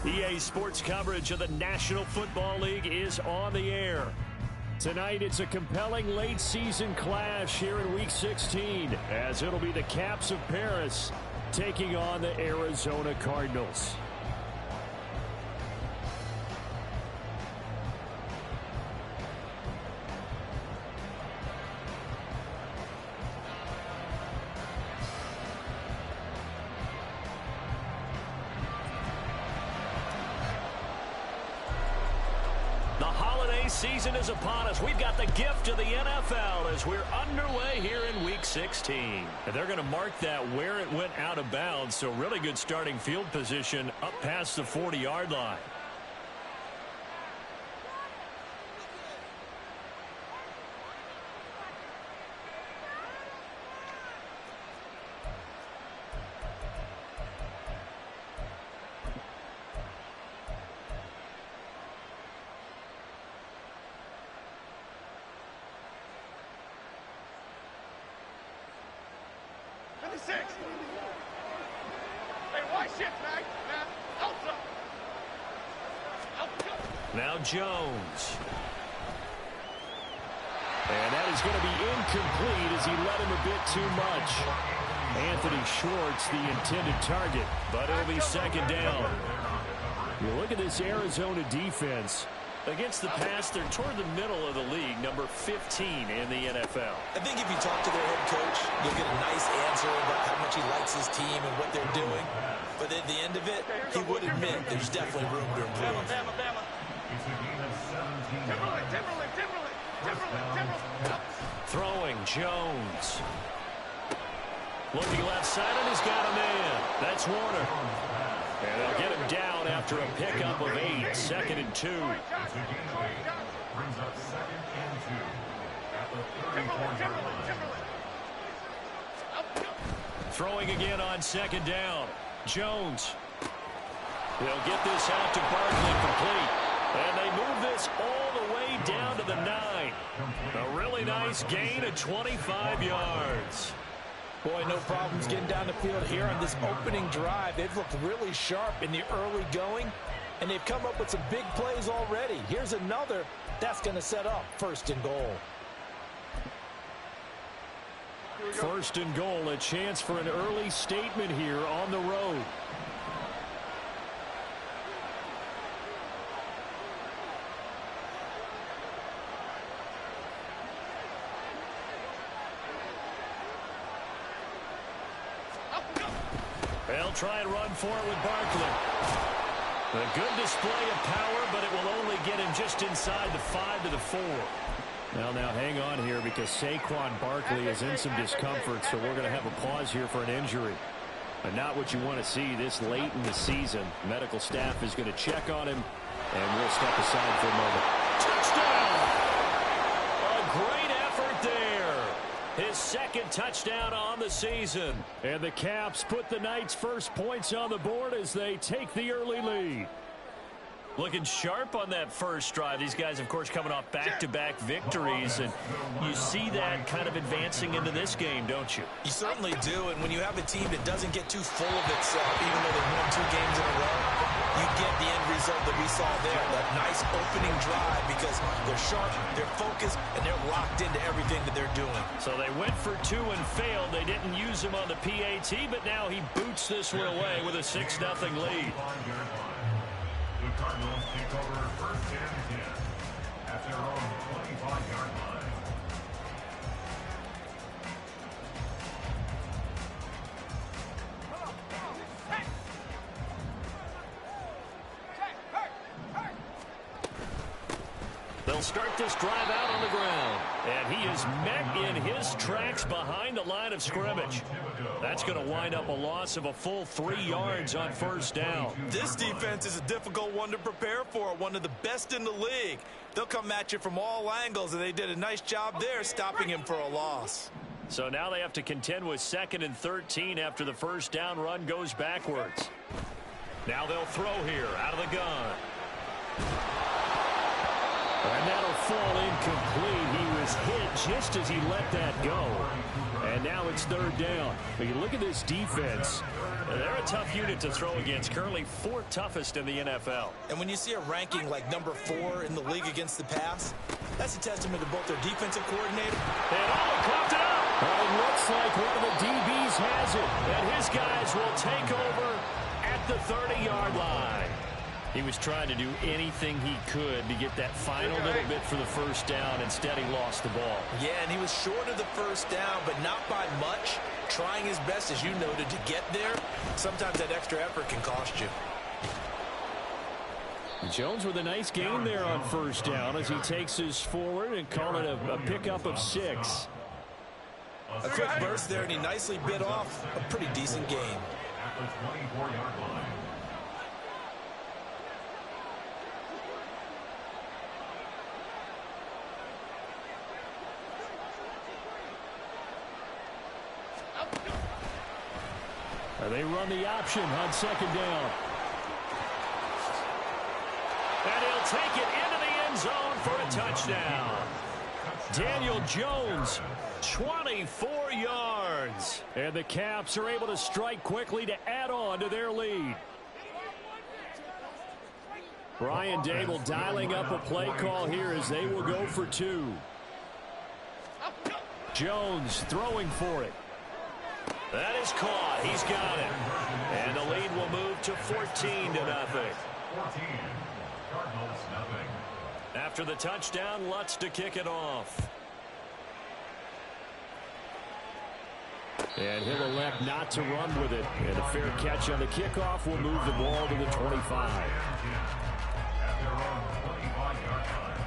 EA Sports coverage of the National Football League is on the air. Tonight, it's a compelling late-season clash here in Week 16, as it'll be the Caps of Paris taking on the Arizona Cardinals. The holiday season is upon us. We've got the gift of the NFL as we're underway here in Week 16. And they're going to mark that where it went out of bounds, so really good starting field position up past the 40-yard line. Now Jones. And that is going to be incomplete as he let him a bit too much. Anthony Schwartz, the intended target, but it'll be second down. You look at this Arizona defense. Against the pass, they're toward the middle of the league, number 15 in the NFL. I think if you talk to their head coach, you'll get a nice answer about how much he likes his team and what they're doing. But at the end of it, he would admit there's definitely room to improve. Throwing Jones. Looking left side, and he's got a man. That's Warner. And they'll get him down after a pickup of 8. Second and 2. Brings up second and 2 at the 34-yard line. Throwing again on second down. Jones. They'll get this out to Barkley complete. And they move this all the way down to the 9. A really nice gain of 25 yards. Boy, no problems getting down the field here on this opening drive. They've looked really sharp in the early going, and they've come up with some big plays already. Here's another that's going to set up first and goal. First and goal, a chance for an early statement here on the road. They'll try and run for it with Barkley. A good display of power, but it will only get him just inside the 5 to the 4. Now hang on here because Saquon Barkley is in some discomfort, so we're going to have a pause here for an injury. And not what you want to see this late in the season. Medical staff is going to check on him, and we'll step aside for a moment. Touchdown! A great effort there. His second touchdown on the season. And the Caps put the Knights' first points on the board as they take the early lead. Looking sharp on that first drive. These guys, of course, coming off back-to-back victories, and you see that kind of advancing into this game, don't you? You certainly do, and when you have a team that doesn't get too full of itself, even though they've won 2 games in a row, you get the end result that we saw there, that nice opening drive, because they're sharp, they're focused, and they're locked into everything that they're doing. So they went for 2 and failed. They didn't use him on the PAT, but now he boots this one away with a 6-0 lead. The Cardinals take over first and 10 at their own 25-yard line. They'll start this drive out on the ground. And he is met in his tracks behind the line of scrimmage. That's going to wind up a loss of a full 3 yards on first down. This defense is a difficult one to prepare for, one of the best in the league. They'll come at you from all angles, and they did a nice job there stopping him for a loss. So now they have to contend with 2nd and 13 after the first down run goes backwards. Now they'll throw here out of the gun. And that'll fall incomplete. He was hit just as he let that go. And now it's third down. But you look at this defense. They're a tough unit to throw against. Currently fourth toughest in the NFL. And when you see a ranking like number 4 in the league against the pass, that's a testament to both their defensive coordinator. And coughed it up. Well, it looks like one of the DBs has it. And his guys will take over at the 30-yard line. He was trying to do anything he could to get that final little bit for the first down. Instead, he lost the ball. Yeah, and he was short of the first down, but not by much. Trying his best, as you noted, to get there. Sometimes that extra effort can cost you. Jones with a nice gain there on first down as he takes us forward and call it a pickup of 6. A quick burst there, and he nicely bit off a pretty decent gain. At the 24-yard line. They run the option on second down. And he'll take it into the end zone for a touchdown. Daniel Jones, 24 yards. And the Caps are able to strike quickly to add on to their lead. Brian Dable dialing up a play call here as they will go for 2. Jones throwing for it. That is caught. He's got it. And the lead will move to 14-0. 14. Cardinals, nothing. After the touchdown, Lutz to kick it off. And he'll elect not to run with it. And a fair catch on the kickoff will move the ball to the 25. At their own 25-yard line.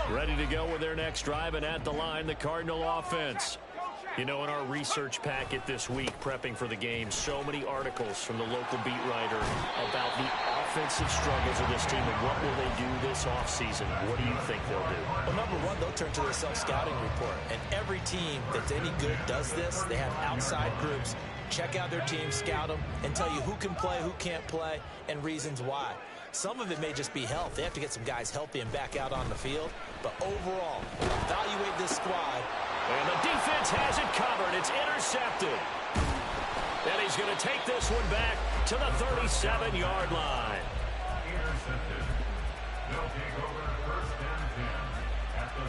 Ready to go with their next drive, and at the line, the Cardinal offense. You know, in our research packet this week, prepping for the game, so many articles from the local beat writer about the offensive struggles of this team and what will they do this offseason. What do you think they'll do? Well, number one, they'll turn to their self-scouting report. And every team that's any good does this. They have outside groups. Check out their team, scout them, and tell you who can play, who can't play, and reasons why. Some of it may just be health. They have to get some guys healthy and back out on the field. But overall, evaluate this squad. And the defense has it covered. It's intercepted. And he's going to take this one back to the 37-yard line. Intercepted. They'll take over first and 10 at the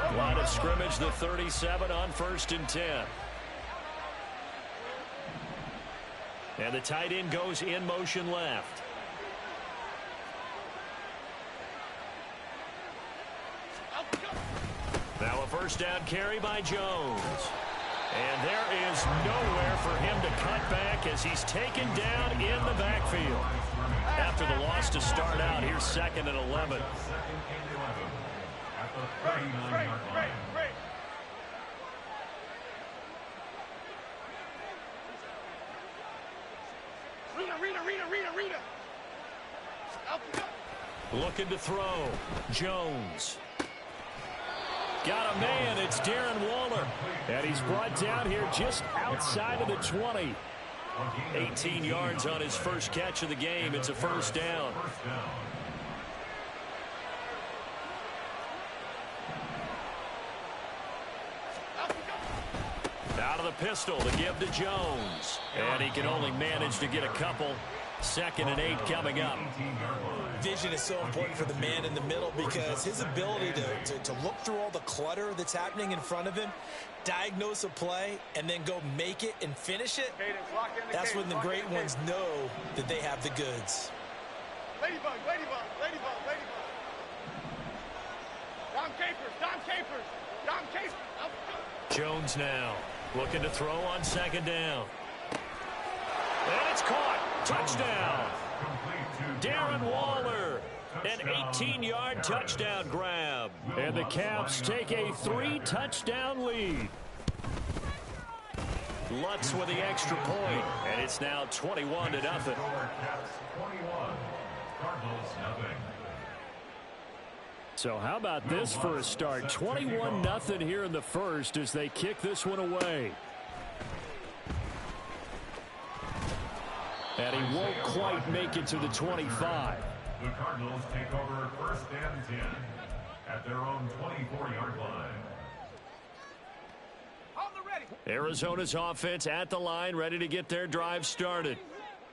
37. Line of scrimmage, the 37 on first and 10. And the tight end goes in motion left. Now a first down carry by Jones. And there is nowhere for him to cut back as he's taken down in the backfield. After the loss to start out, here's 2nd and 11. 2nd and 11 at the 39-yard line. Rita. Looking to throw. Jones. Got a man. It's Darren Waller. And he's brought down here just outside of the 20. 18 yards on his first catch of the game. It's a first down. Out of the pistol to give to Jones. And he can only manage to get a couple. 2nd and 8 coming up. Vision is so important for the man in the middle because his ability to look through all the clutter that's happening in front of him, diagnose a play, and then go make it and finish it, that's when the great ones know that they have the goods. Ladybug. Dom Capers. Jones now looking to throw on 2nd down. And it's caught. Touchdown. Darren Waller. An 18-yard touchdown grab. And the Caps take a 3-touchdown lead. Lutz with the extra point. And it's now 21-0. So how about this for a start? 21-0 here in the first as they kick this one away. And he won't quite make it to the 25. The Cardinals take over 1st and 10 at their own 24-yard line. On the ready. Arizona's offense at the line, ready to get their drive started.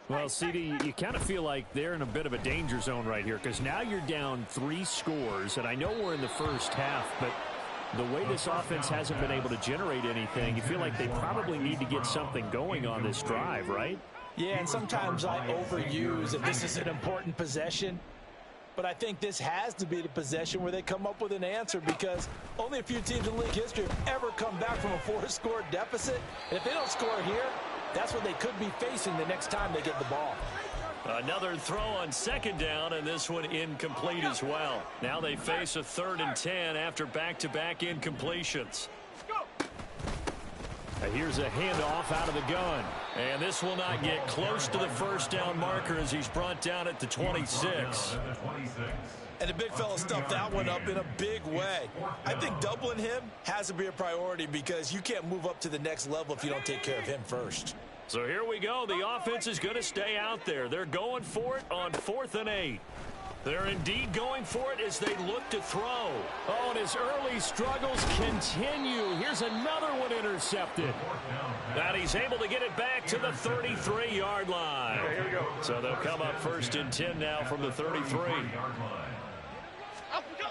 Well, CD, you kind of feel like they're in a bit of a danger zone right here because now you're down 3 scores, and I know we're in the first half, but the way this offense hasn't been able to generate anything, you feel like they probably need to get something going on this drive, right? Yeah, and sometimes I overuse if this is an important possession. But I think this has to be the possession where they come up with an answer because only a few teams in league history have ever come back from a 4-score deficit. And if they don't score here, that's what they could be facing the next time they get the ball. Another throw on 2nd down, and this one incomplete as well. Now they face a 3rd and 10 after back-to-back incompletions. Here's a handoff out of the gun. And this will not get close to the 1st down marker as he's brought down at the 26. And the big fella stuffed that one up in a big way. I think doubling him has to be a priority because you can't move up to the next level if you don't take care of him first. So here we go. The offense is going to stay out there. They're going for it on 4th and 8. They're indeed going for it as they look to throw. Oh, and his early struggles continue. Here's another one intercepted. And he's able to get it back to the 33-yard line. Here we go. So they'll come up 1st and 10 now from the 33. Up we go.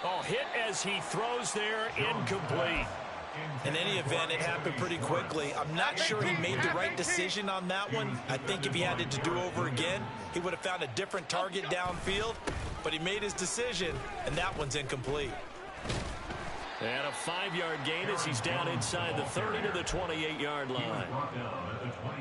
Oh, hit as he throws there, incomplete. In any event, it happened pretty quickly. I'm not sure he made the right decision on that one. I think if he had it to do over again, he would have found a different target downfield. But he made his decision, and that one's incomplete. And a 5-yard gain as he's down inside the 30 to the 28-yard line.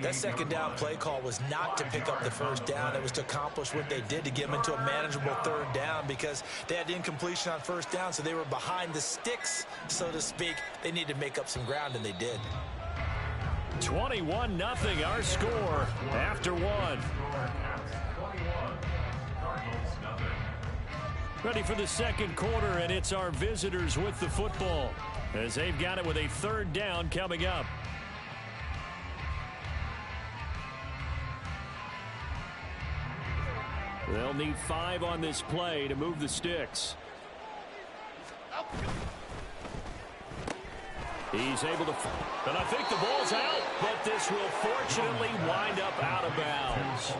That 2nd down play call was not to pick up the 1st down. It was to accomplish what they did to get them into a manageable 3rd down because they had incompletion on 1st down, so they were behind the sticks, so to speak. They needed to make up some ground, and they did. 21-0 our score after 1. Ready for the 2nd quarter, and it's our visitors with the football as they've got it with a 3rd down coming up. They'll need 5 on this play to move the sticks. He's able to, and I think the ball's out, but this will fortunately wind up out of bounds.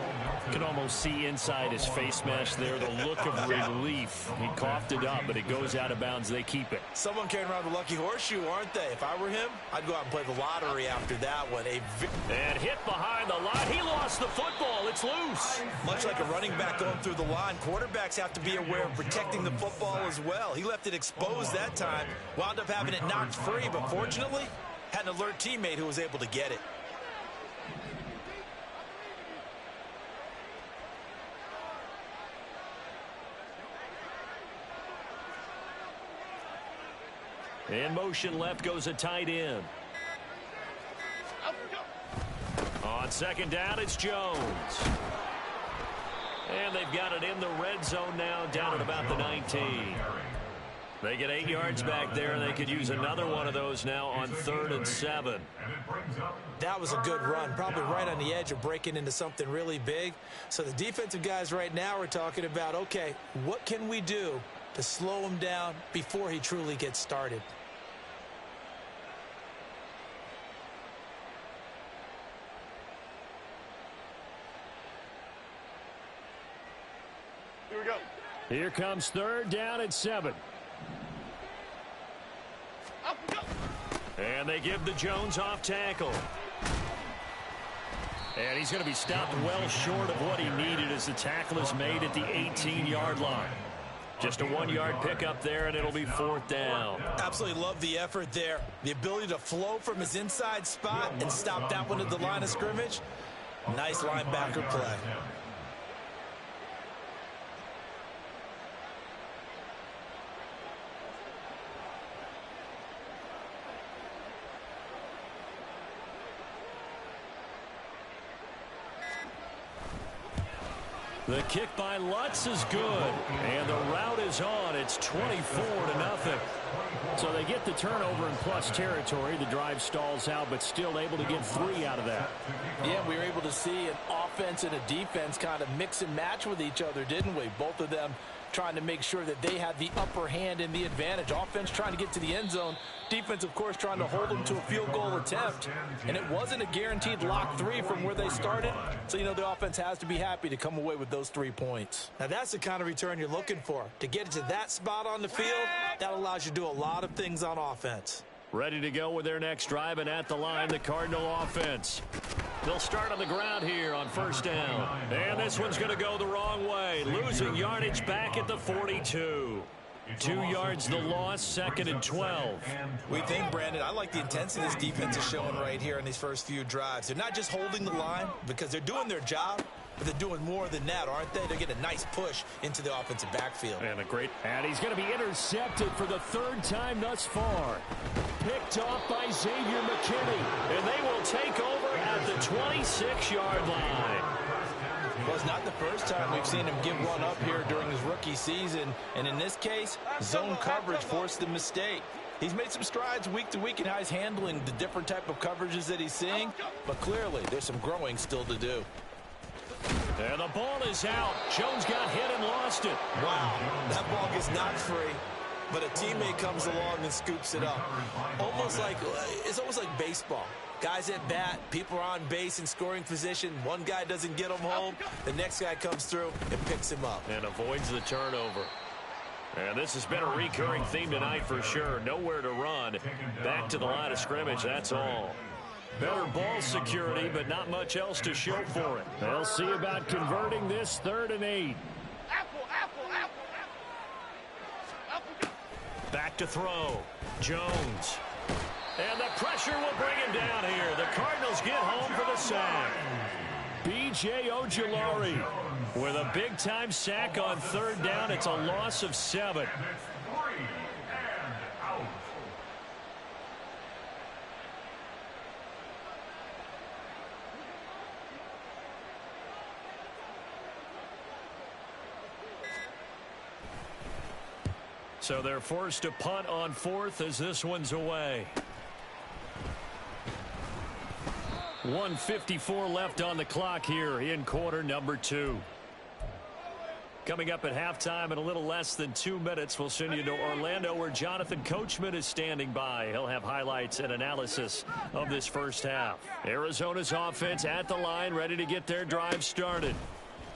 You can almost see inside his face mesh there the look of relief. He coughed it up, but it goes out of bounds. They keep it. Someone carrying around the lucky horseshoe, aren't they? If I were him, I'd go out and play the lottery after that one. And hit behind the line. He lost the football. It's loose. Much like a running back going through the line, quarterbacks have to be aware of protecting the football as well. He left it exposed that time, wound up having it knocked free, but fortunately, had an alert teammate who was able to get it. In motion left goes a tight end. On 2nd down, it's Jones. And they've got it in the red zone now, down at about the 19. They get 8 yards back there, and they could use another one of those now on 3rd and 7. That was a good run, probably right on the edge of breaking into something really big. So the defensive guys right now are talking about, okay, what can we do to slow him down before he truly gets started? Here we go. Here comes 3rd down and 7. Up we go. And they give the Jones off tackle. And he's going to be stopped well short of what he needed as the tackle is made at the 18-yard line. Just a 1-yard pickup there, and it'll be 4th down. Absolutely love the effort there. The ability to flow from his inside spot and stop that one at the line of scrimmage. Nice linebacker play. The kick by Lutz is good, and the route is on. It's 24-0. So they get the turnover in plus territory. The drive stalls out, but still able to get 3 out of that. Yeah, we were able to see an offense and a defense kind of mix and match with each other, didn't we? Both of them trying to make sure that they had the upper hand and the advantage. Offense trying to get to the end zone. Defense, of course, trying to hold them to a field goal attempt. And it wasn't a guaranteed lock 3 from where they started. So, you know, the offense has to be happy to come away with those 3 points. Now, that's the kind of return you're looking for. To get it to that spot on the field, that allows you to do a lot of things on offense. Ready to go with their next drive, and at the line, the Cardinal offense. They'll start on the ground here on first down. And this one's going to go the wrong way. Losing yardage back at the 42. 2 yards the loss, 2nd and 12. We think, Brandon, I like the intensity this defense is showing right here in these first few drives. They're not just holding the line because they're doing their job, but they're doing more than that, aren't they? They're getting a nice push into the offensive backfield. And he's going to be intercepted for the 3rd time thus far. Picked off by Xavier McKinney, and they will take over at the 26-yard line. Well, it's not the first time we've seen him give one up here during his rookie season, and in this case, zone coverage forced the mistake. He's made some strides week to week in how he's handling the different type of coverages that he's seeing, but clearly there's some growing still to do. And the ball is out. Jones got hit and lost it. Wow, that ball gets knocked free, but a teammate comes along and scoops it up. It's almost like baseball. Guys at bat, people are on base in scoring position. One guy doesn't get him home. The next guy comes through and picks him up. And avoids the turnover. And this has been a recurring theme tonight for sure. Nowhere to run. Back to the line of scrimmage, that's all. Better ball security, but not much else to show for it. They'll see about converting this 3rd and 8. Back to throw. Jones. And the pressure will bring him down here. The Cardinals get home for the sack. B.J. Ojulari with a big-time sack on 3rd down. It's a loss of 7. So they're forced to punt on 4th as this one's away. 1:54 left on the clock here in quarter number 2. Coming up at halftime in a little less than 2 minutes, we'll send you to Orlando where Jonathan Coachman is standing by. He'll have highlights and analysis of this first half. Arizona's offense at the line, ready to get their drive started.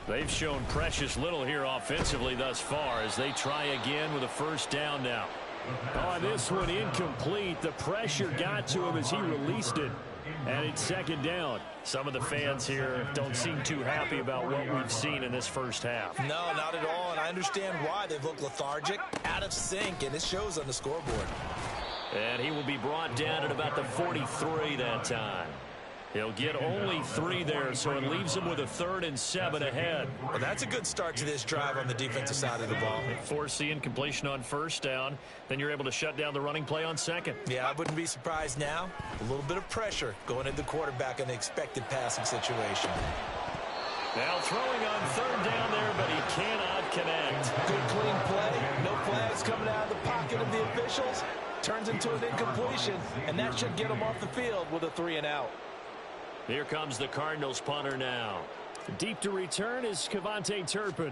They've shown precious little here offensively thus far as they try again with a 1st down now. On this one, incomplete. The pressure got to him as he released it. And it's 2nd down. Some of the fans here don't seem too happy about what we've seen in this first half. No, not at all, and I understand why. They've looked lethargic, out of sync, and it shows on the scoreboard. And he will be brought down at about the 43 that time. He'll get only 3 there, so it leaves him with a 3rd and 7 ahead. Well, that's a good start to this drive on the defensive side of the ball. Force the incompletion on 1st down. Then you're able to shut down the running play on 2nd. Yeah, I wouldn't be surprised now. A little bit of pressure going into the quarterback in the expected passing situation. Now throwing on 3rd down there, but he cannot connect. Good clean play. No flags coming out of the pocket of the officials. Turns into an incompletion, and that should get him off the field with a 3 and out. Here comes the Cardinals punter now. Deep to return is Kevontae Turpin.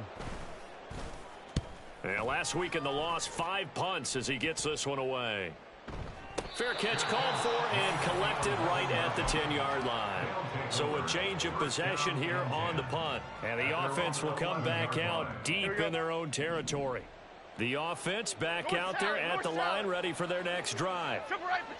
And last week in the loss, 5 punts as he gets this one away. Fair catch called for and collected right at the 10-yard line. So a change of possession here on the punt. And the offense will come back out deep in their own territory. The offense back out there at the line, ready for their next drive.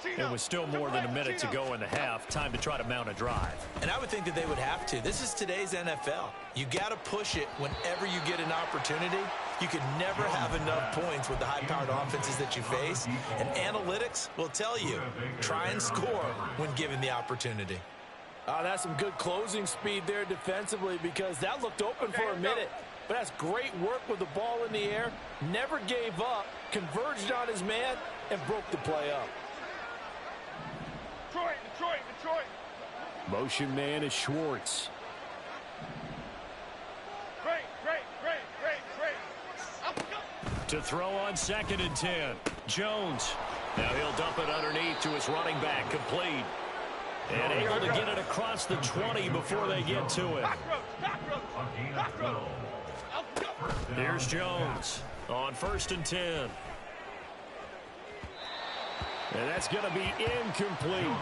It was still more than a minute to go in the half. Time to try to mount a drive. And I would think that they would have to. This is today's NFL. You got to push it whenever you get an opportunity. You can never have enough points with the high-powered offenses that you face. And analytics will tell you, try and score when given the opportunity. That's some good closing speed there defensively because that looked open for a minute. But that's great work with the ball in the air. Never gave up, converged on his man, and broke the play up. Detroit. Motion man is Schwartz. Great. To throw on 2nd and 10. Jones. Now he'll dump it underneath to his running back. Complete. And able to get it across the 20 before they get to it. Here's Jones on 1st and 10. And that's going to be incomplete.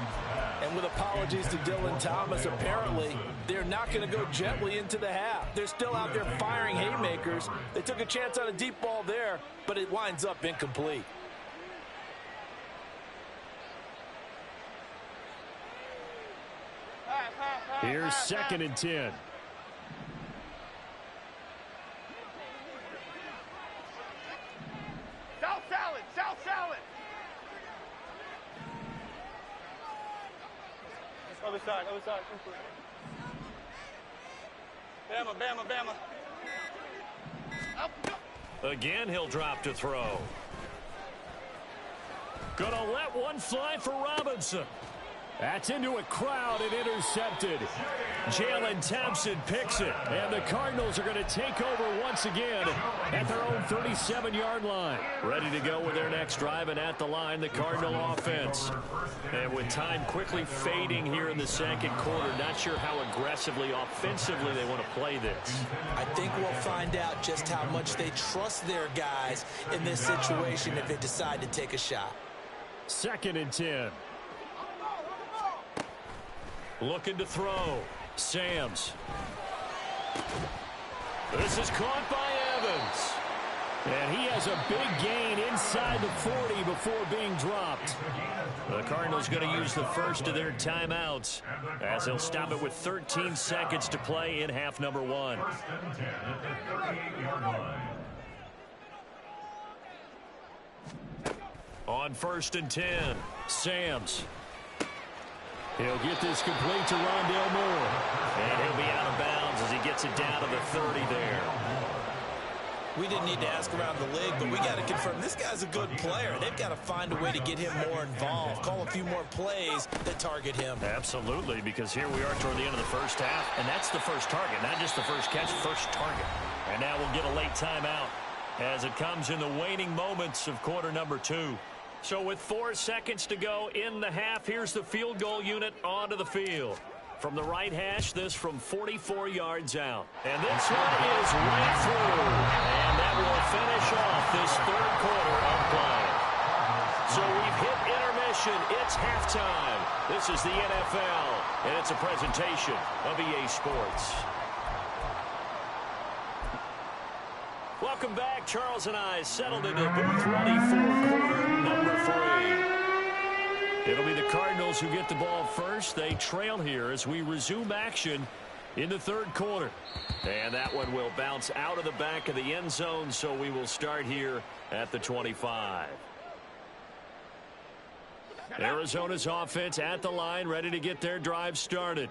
And with apologies to Dylan Thomas, apparently they're not going to go gently into the half. They're still out there firing haymakers. They took a chance on a deep ball there, but it winds up incomplete. Here's 2nd and 10. South salad, South salad. Other side, other side. Bama, Bama, Bama. Again, he'll drop to throw. Gonna let one fly for Robinson. That's into a crowd and intercepted. Jalen Thompson picks it. And the Cardinals are going to take over once again at their own 37-yard line. Ready to go with their next drive, and at the line, the Cardinal offense. And with time quickly fading here in the 2nd quarter, not sure how aggressively, offensively they want to play this. I think we'll find out just how much they trust their guys in this situation if they decide to take a shot. 2nd and 10. Looking to throw. Sams. This is caught by Evans. And he has a big gain inside the 40 before being dropped. The Cardinals going to use the first of their timeouts as they'll stop it with 13 seconds to play in half number 1. On 1st and 10, Sams. He'll get this complete to Rondale Moore. And he'll be out of bounds as he gets it down to the 30 there. We didn't need to ask around the league, but we got to confirm this guy's a good player. They've got to find a way to get him more involved, call a few more plays that target him. Absolutely, because here we are toward the end of the first half, and that's the first target, not just the first catch, first target. And now we'll get a late timeout as it comes in the waning moments of quarter number 2. So with 4 seconds to go in the half, here's the field goal unit onto the field. From the right hash, this from 44 yards out. And this one is right through. And that will finish off this 3rd quarter of play. So we've hit intermission. It's halftime. This is the NFL, and it's a presentation of EA Sports. Welcome back. Charles and I settled into booth ready for quarter number 3. It'll be the Cardinals who get the ball first. They trail here as we resume action in the 3rd quarter. And that one will bounce out of the back of the end zone, so we will start here at the 25. Arizona's offense at the line, ready to get their drive started.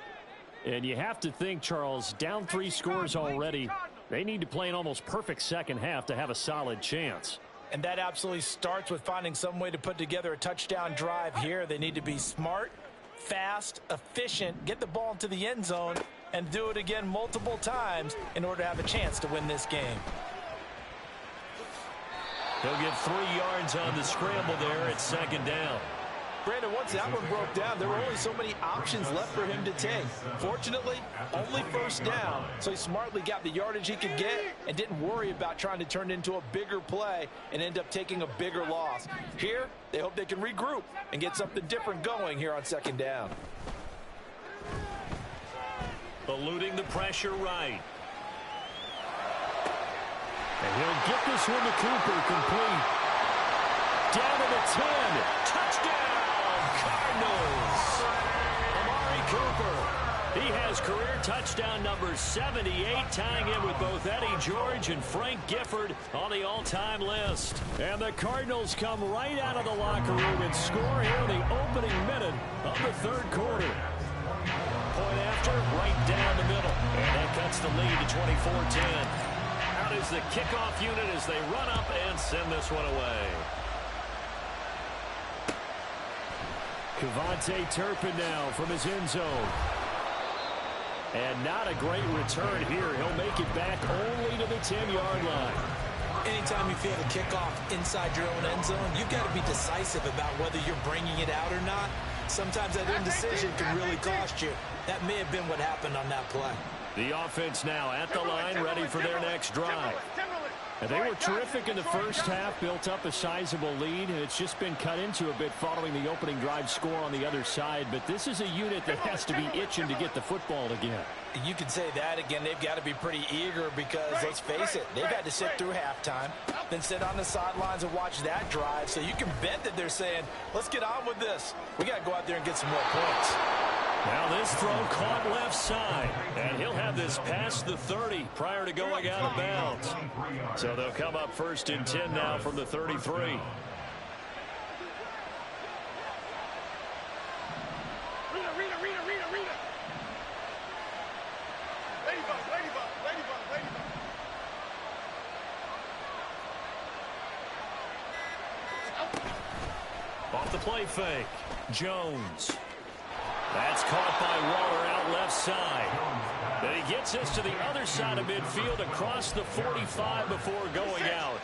And you have to think, Charles, down 3 scores already. They need to play an almost perfect second half to have a solid chance. And that absolutely starts with finding some way to put together a touchdown drive here. They need to be smart, fast, efficient, get the ball into the end zone, and do it again multiple times in order to have a chance to win this game. He'll get 3 yards on the scramble there at 2nd down. Brandon, once that one broke down, there were only so many options left for him to take. Fortunately, only 1st down, so he smartly got the yardage he could get and didn't worry about trying to turn it into a bigger play and end up taking a bigger loss. Here, they hope they can regroup and get something different going here on 2nd down. Eluding the pressure right. And he'll get this one to Cooper, complete. Down to the 10. Touchdown, Cardinals. Amari Cooper. He has career touchdown number 78, tying in with both Eddie George and Frank Gifford on the all-time list. And the Cardinals come right out of the locker room and score here in the opening minute of the 3rd quarter. Point after, right down the middle. And that cuts the lead to 24-10. Out is the kickoff unit as they run up and send this one away. Kevontae Turpin now from his end zone. And not a great return here. He'll make it back only to the 10-yard line. Anytime you feel the kickoff inside your own end zone, you've got to be decisive about whether you're bringing it out or not. Sometimes that indecision can really cost you. That may have been what happened on that play. The offense now at the line, ready for their next drive. And they were terrific in the first half, built up a sizable lead, and it's just been cut into a bit following the opening drive score on the other side. But this is a unit that has to be itching to get the football again. You could say that again. They've got to be pretty eager because, let's face it, they've had to sit through halftime, then sit on the sidelines and watch that drive. So you can bet that they're saying, let's get on with this. We got to go out there and get some more points. Now this throw caught left side, and he'll have this past the 30 prior to going out of bounds. So they'll come up 1st and 10 now from the 33. Read it. Ladybug. Off the play fake, Jones. That's caught by Waller out left side. Then he gets us to the other side of midfield across the 45 before going out.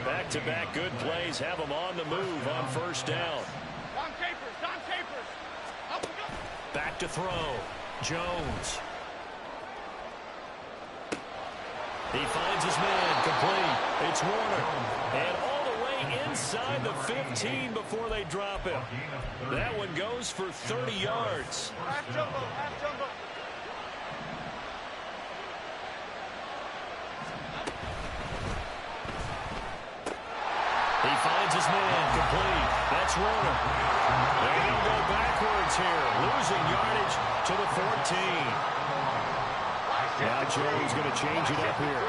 Back-to-back good plays have him on the move on 1st down. Don Capers. Up we go. Back to throw. Jones. He finds his man complete. It's Warner. And all the way inside the 15 before they drop him. That one goes for 30 yards. Half jumbo. He finds his man complete. That's Warner. They don't go backwards here. Losing yardage to the 14. Now Jones going to change it up here.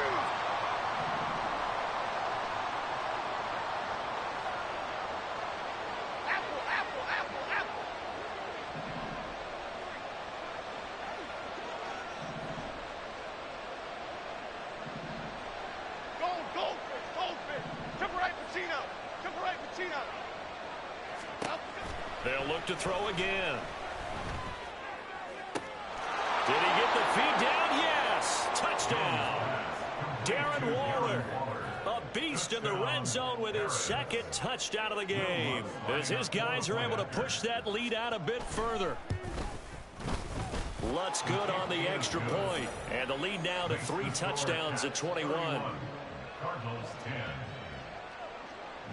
Apple. Goldfish. Temporary Pacino. They'll look to throw again. Did he get the feed down? Yes. Touchdown. Darren Waller. A beast in the red zone with his 2nd touchdown of the game. As his guys are able to push that lead out a bit further. Lutz good on the extra point. And the lead now to 3 touchdowns at 21. Cardinals 10.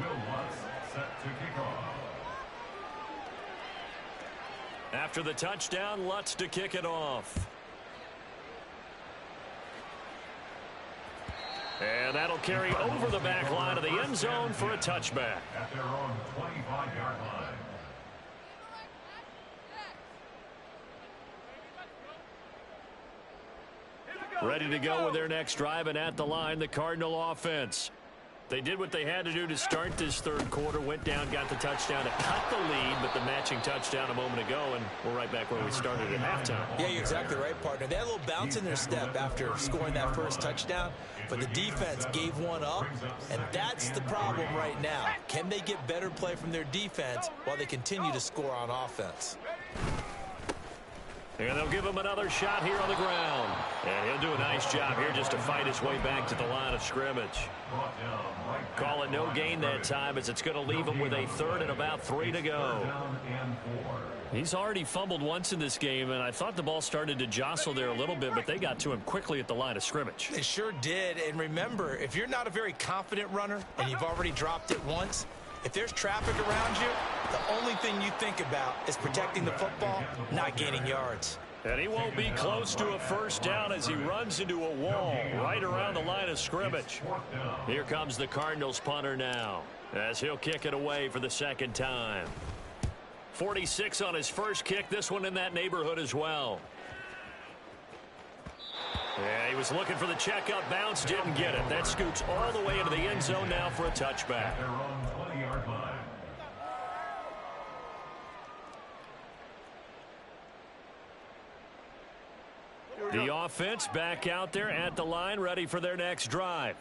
Will Lutz set to kick off. After the touchdown, Lutz to kick it off. And that'll carry over the back line of the end zone for a touchback. At their own 25-yard line. Ready to go with their next drive, and at the line, the Cardinal offense. They did what they had to do to start this 3rd quarter, went down, got the touchdown to cut the lead, but the matching touchdown a moment ago, and we're right back where we started at halftime. Yeah, you're exactly right, partner. They had a little bounce in their step after scoring that first touchdown, but the defense gave one up, and that's the problem right now. Can they get better play from their defense while they continue to score on offense? And they'll give him another shot here on the ground. And he'll do a nice job here just to fight his way back to the line of scrimmage. Call it no gain that time, as it's going to leave him with a 3rd and about 3 to go. He's already fumbled once in this game, and I thought the ball started to jostle there a little bit, but they got to him quickly at the line of scrimmage. They sure did. And remember, if you're not a very confident runner and you've already dropped it once, if there's traffic around you, the only thing you think about is protecting the football, not gaining yards. And he won't be close to a 1st down as he runs into a wall right around the line of scrimmage. Here comes the Cardinals punter now, as he'll kick it away for the 2nd time. 46 on his first kick, this one in that neighborhood as well. Yeah, he was looking for the checkup bounce, didn't get it. That scoots all the way into the end zone now for a touchback. Their own 20-yard line. The offense back out there at the line, ready for their next drive.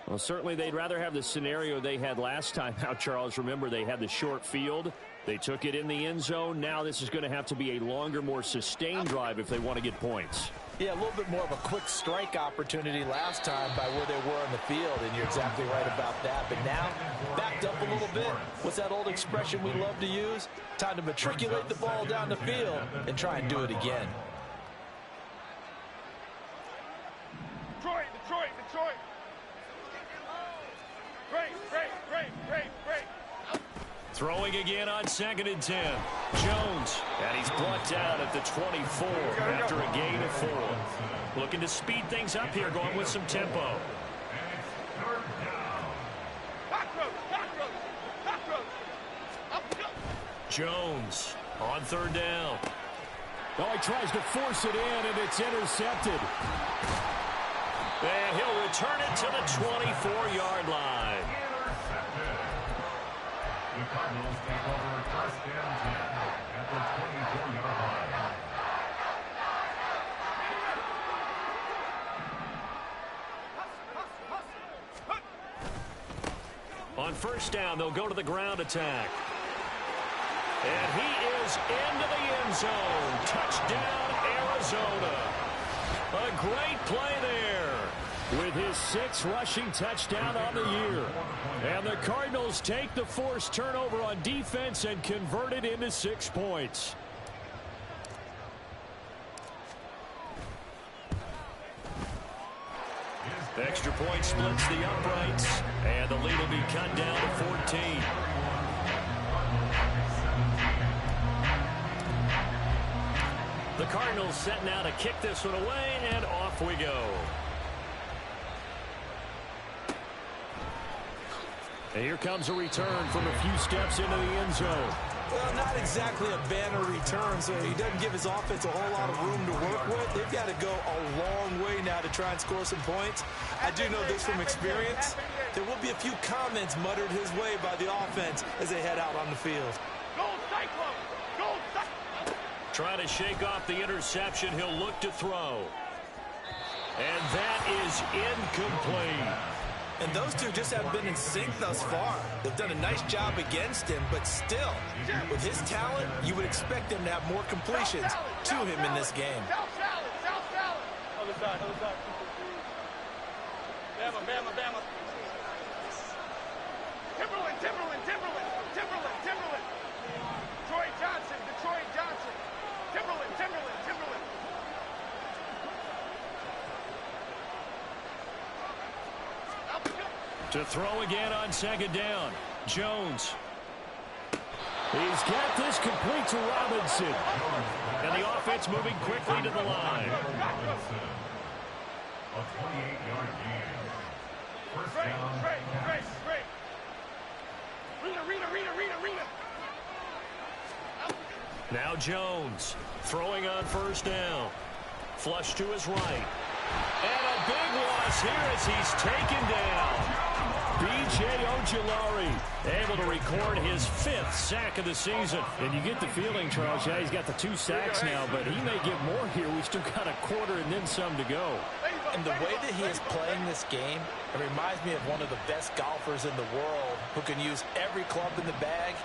Well, certainly they'd rather have the scenario they had last time out, Charles. Remember, they had the short field. They took it in the end zone. Now this is going to have to be a longer, more sustained drive if they want to get points. Yeah, a little bit more of a quick strike opportunity last time by where they were in the field, and you're exactly right about that. But now, backed up a little bit. What's that old expression we love to use? Time to matriculate the ball down the field and try and do it again. Detroit, Detroit, Detroit. Break. Throwing again on 2nd and 10. Jones, and he's brought down at the 24 after a gain of 4. Looking to speed things up here, going with some tempo. Jones on 3rd down. Oh, he tries to force it in, and it's intercepted. And he'll return it to the 24-yard line. The Cardinals take over 1st and 10 at the 24-yard line. On 1st down, they'll go to the ground attack. And he is into the end zone. Touchdown, Arizona. A great play there with his 6th rushing touchdown on the year. And the Cardinals take the forced turnover on defense and convert it into 6 points. Extra point splits the uprights, and the lead will be cut down to 14. The Cardinals set now to kick this one away, and off we go. And here comes a return from a few steps into the end zone. Well, not exactly a banner return, so he doesn't give his offense a whole lot of room to work with. They've got to go a long way now to try and score some points. I do know this from experience. There will be a few comments muttered his way by the offense as they head out on the field. Gold Cyclone! Gold Cyclone! Trying to shake off the interception. He'll look to throw. And that is incomplete. And those two just haven't been in sync thus far. They've done a nice job against him, but still, with his talent, you would expect him to have more completions to him in this game. South salad! Other side. Bama. Timberland. Detroit Johnson. Timberland. To throw again on 2nd down. Jones. He's got this complete to Robinson. And the offense moving quickly to the line. A 28-yard gain. 1st down. Great. Rita. Now Jones throwing on 1st down. Flush to his right. And a big loss here as he's taken down. B.J. Ojulari able to record his 5th sack of the season. And you get the feeling, Charles, yeah, he's got the 2 sacks now, but he may get more here. We still got a quarter and then some to go. And the way that he is playing this game, it reminds me of one of the best golfers in the world who can use every club in the bag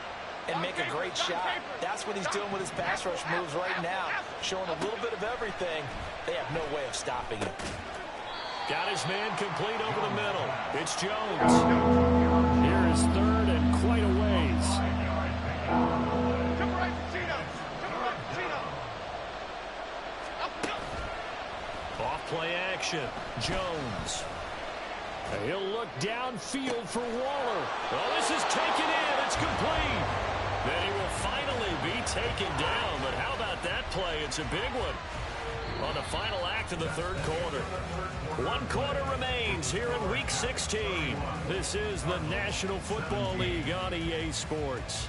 and make a great shot. That's what he's doing with his pass rush moves right now, showing a little bit of everything. They have no way of stopping him. Got his man complete over the middle. It's Jones. Here is 3rd and quite a ways. Off play action. Jones. He'll look downfield for Waller. Oh, this is taken in. It's complete. Then he will finally be taken down. But how about that play? It's a big one on the final act of the 3rd quarter. 1 quarter remains here in Week 16. This is the National Football League on EA Sports.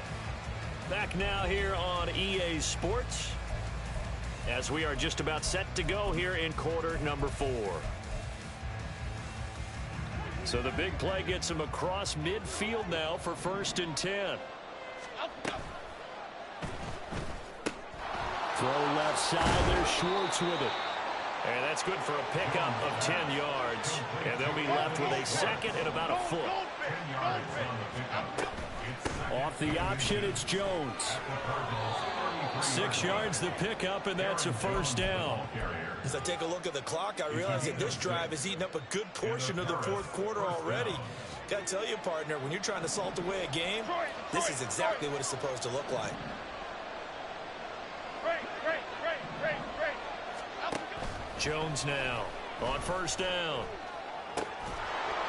Back now here on EA Sports as we are just about set to go here in quarter number 4. So the big play gets him across midfield now for 1st and 10. Throw left side. There's Schwartz with it. And that's good for a pickup of 10 yards. And they'll be left with a second and about a foot. Off the option, it's Jones. 6 yards the pickup, and that's a first down. As I take a look at the clock, I realize that this drive has eaten up a good portion of the fourth quarter already. Got to tell you, partner, when you're trying to salt away a game, this is exactly what it's supposed to look like. Jones now on first down.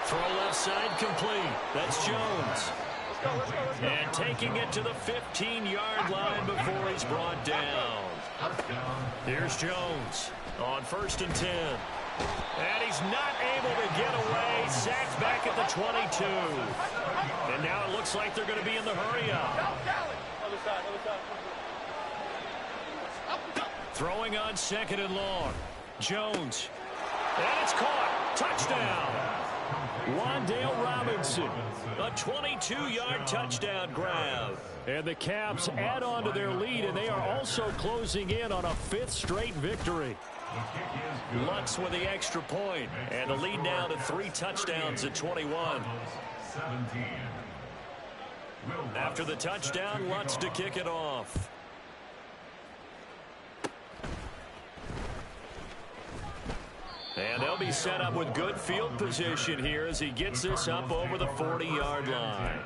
Throw left side complete. That's Jones. And taking it to the 15-yard line before he's brought down. Here's Jones on first and 10. And he's not able to get away. Sacked back at the 22. And now it looks like they're going to be in the hurry-up. Throwing on second and long. Jones. And it's caught. Touchdown. Wandale Robinson. A 22-yard touchdown grab. And the Caps add on to their lead, and they are also closing in on a 5th straight victory. Lutz with the extra point, and the lead now to 3 touchdowns at 21. After the touchdown, Lutz to kick it off. And they'll be set up with good field position here as he gets this up over the 40-yard line.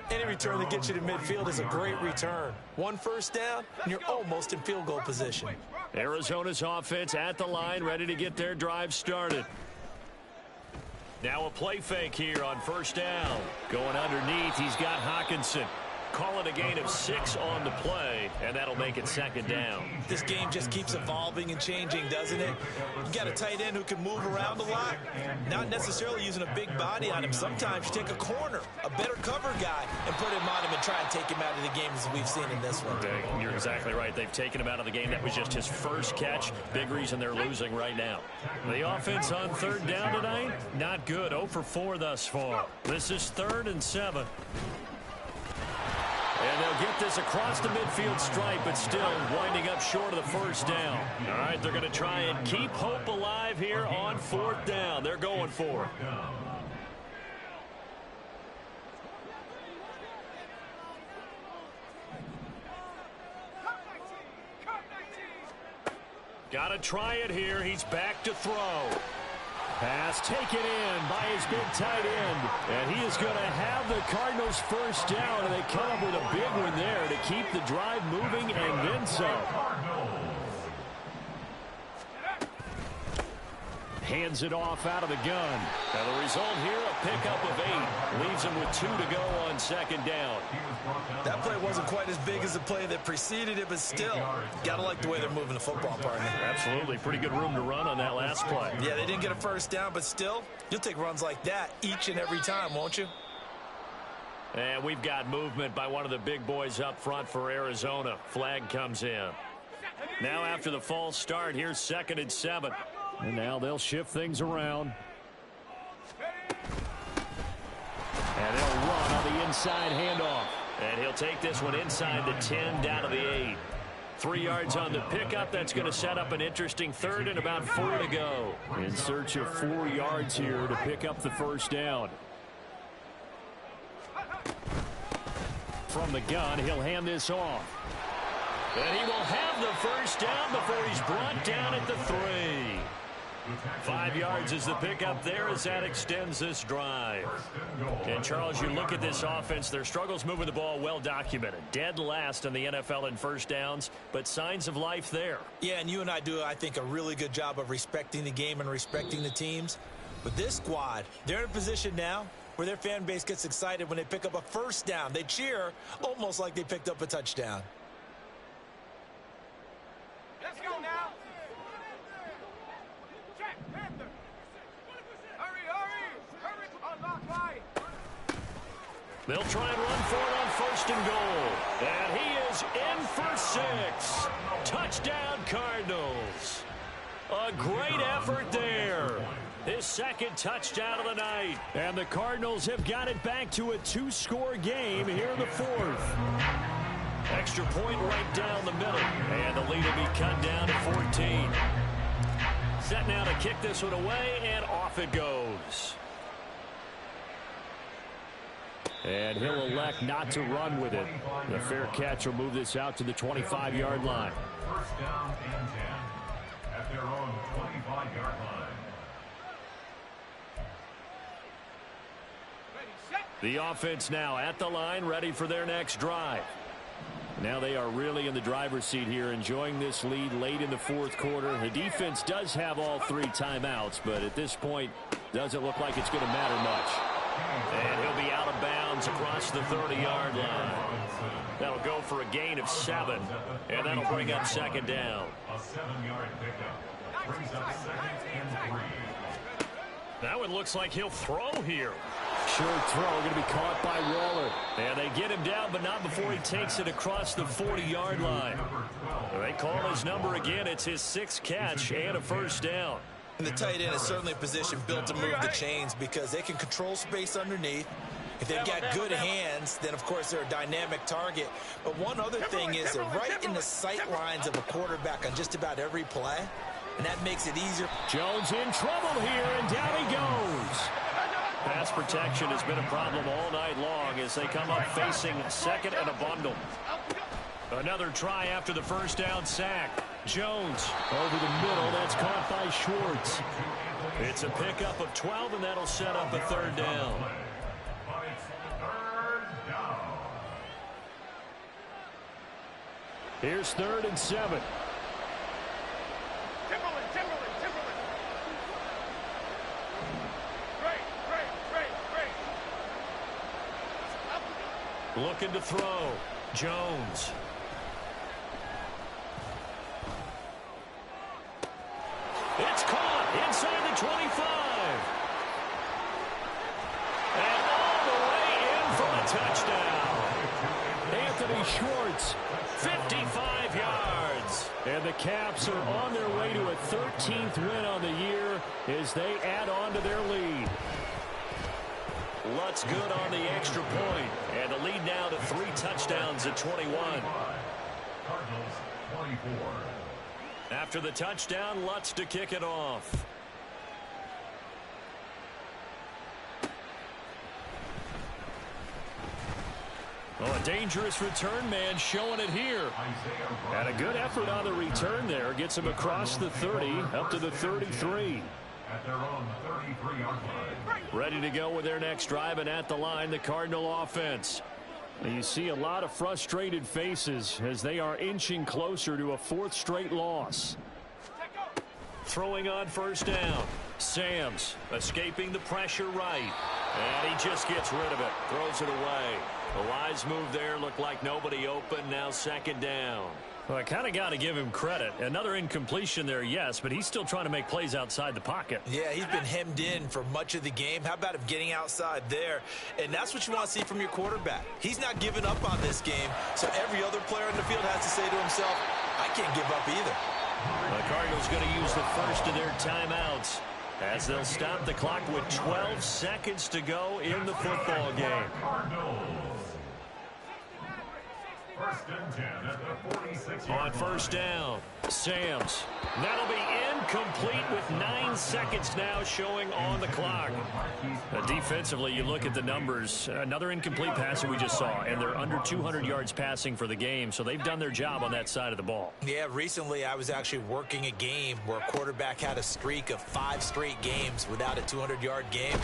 Any return that gets you to midfield is a great return. 1 first down, and you're almost in field goal position. Arizona's offense at the line, ready to get their drive started. Now a play fake here on first down. Going underneath, he's got Hawkinson. Call it a gain of 6 on the play, and that'll make it second down. This game just keeps evolving and changing, doesn't it? You got a tight end who can move around a lot, not necessarily using a big body on him. Sometimes you take a corner, a better cover guy, and put him on him and try and take him out of the game as we've seen in this one. You're exactly right. They've taken him out of the game. That was just his first catch. Big reason they're losing right now. The offense on third down tonight, not good. 0 for 4 thus far. This is 3rd and 7. And they'll get this across the midfield stripe, but still winding up short of the first down. All right, they're going to try and keep hope alive here on 4th down. They're going for it. Got to try it here. He's back to throw. Pass taken in by his big tight end. And he is going to have the Cardinals first down. And they come up with a big one there to keep the drive moving and then some. Hands it off out of the gun. And the result here, a pickup of 8. Leaves him with 2 to go on second down. That play wasn't quite as big as the play that preceded it, but still, got to like the way they're moving the football, partner. Absolutely. Pretty good room to run on that last play. Yeah, they didn't get a first down, but still, you'll take runs like that each and every time, won't you? And we've got movement by one of the big boys up front for Arizona. Flag comes in. Now after the false start, here's 2nd and 7. And now they'll shift things around. And they'll run on the inside handoff. And he'll take this one inside the 10 down to the 8. 3 yards on the pickup. That's going to set up an interesting 3rd and about 4 to go. In search of 4 yards here to pick up the first down. From the gun, he'll hand this off. And he will have the first down before he's brought down at the 3. 5 yards is the pickup there as that extends this drive. And, Charles, you look at this offense, their struggles moving the ball well documented. Dead last in the NFL in first downs, but signs of life there. Yeah, and you and I do, I think, a really good job of respecting the game and respecting the teams. But this squad, they're in a position now where their fan base gets excited when they pick up a first down. They cheer almost like they picked up a touchdown. Let's go now. Check, Panther. Hurry. Unlock line. They'll try and run for it on 1st and goal. And he is in for 6. Touchdown, Cardinals. A great effort there. His 2nd touchdown of the night. And the Cardinals have got it back to a 2-score game here in the 4th. Extra point right down the middle. And the lead will be cut down to 14. Set now to kick this one away, and off it goes. And he'll elect not to run with it. The fair catch will move this out to the 25-yard line. First down and 10 at their own 25-yard line. The offense now at the line, ready for their next drive. Now they are really in the driver's seat here, enjoying this lead late in the fourth quarter. The defense does have all 3 timeouts, but at this point, doesn't look like it's going to matter much. And he'll be out of bounds across the 30-yard line. That'll go for a gain of 7, and that'll bring up second down. A 7-yard pickup brings up second and 3. That one looks like he'll throw here. Short throw, going to be caught by Waller. And they get him down, but not before he takes it across the 40-yard line. They call his number again. It's his 6th catch and a first down. And the tight end is certainly a position built to move the chains because they can control space underneath. If they've got good hands, then, of course, they're a dynamic target. But one other thing is they're right in the sight lines of a quarterback on just about every play, and that makes it easier. Jones in trouble here, and down he goes. Pass protection has been a problem all night long as they come up facing second and a bundle. Another try after the first down sack. Jones over the middle. That's caught by Schwartz. It's a pickup of 12, and that'll set up a third down. Here's 3rd and 7. Looking to throw. Jones. It's caught inside the 25. And all the way in for a touchdown. Anthony Schwartz, 55 yards. And the Caps are on their way to a 13th win on the year as they add on to their lead. Lutz good on the extra point, and the lead now to 3 touchdowns at 21. Cardinals 24. After the touchdown, Lutz to kick it off. Oh, a dangerous return man showing it here. And a good effort on the return there. Gets him across the 30, up to the 33. At their own 33-yard line. Ready to go with their next drive, and at the line, the Cardinal offense. And you see a lot of frustrated faces as they are inching closer to a 4th straight loss. Throwing on first down. Sams escaping the pressure right. And he just gets rid of it. Throws it away. The wise move there. Looked like nobody open. Now second down. Well, I kind of got to give him credit. Another incompletion there, yes, but he's still trying to make plays outside the pocket. Yeah, he's been hemmed in for much of the game. How about him getting outside there? And that's what you want to see from your quarterback. He's not giving up on this game, so every other player in the field has to say to himself, I can't give up either. The Cardinals going to use the first of their timeouts as they'll stop the clock with 12 seconds to go in the football game. First and 10 at the 46-yard On first down, Sams. That'll be incomplete with 9 seconds now showing on the clock. Defensively, you look at the numbers. Another incomplete pass that we just saw, and they're under 200 yards passing for the game, so they've done their job on that side of the ball. Yeah, recently I was actually working a game where a quarterback had a streak of 5 straight games without a 200-yard game.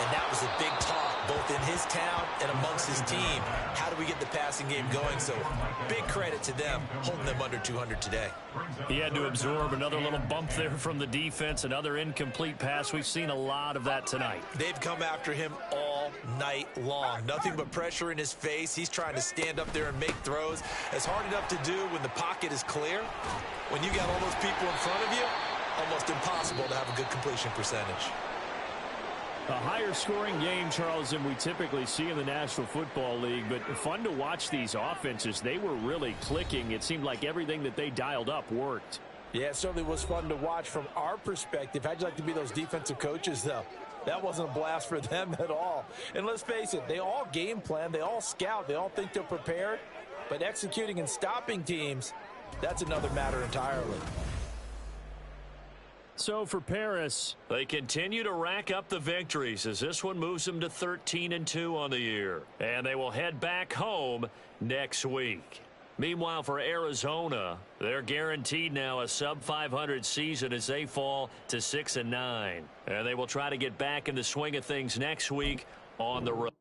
And that was a big talk, both in his town and amongst his team. How do we get the passing game going? So big credit to them, holding them under 200 today. He had to absorb another little bump there from the defense, another incomplete pass. We've seen a lot of that tonight. They've come after him all night long. Nothing but pressure in his face. He's trying to stand up there and make throws. It's hard enough to do when the pocket is clear. When you got all those people in front of you, almost impossible to have a good completion percentage. A higher scoring game, Charles, than we typically see in the National Football League, but fun to watch these offenses. They were really clicking. It seemed like everything that they dialed up worked. Yeah, it certainly was fun to watch from our perspective. How'd you like to be those defensive coaches, though? That wasn't a blast for them at all. And let's face it, they all game plan, they all scout, they all think they're prepared, but executing and stopping teams, that's another matter entirely. So for Paris, they continue to rack up the victories as this one moves them to 13-2 on the year. And they will head back home next week. Meanwhile, for Arizona, they're guaranteed now a sub-500 season as they fall to 6-9. And they will try to get back in the swing of things next week on the road.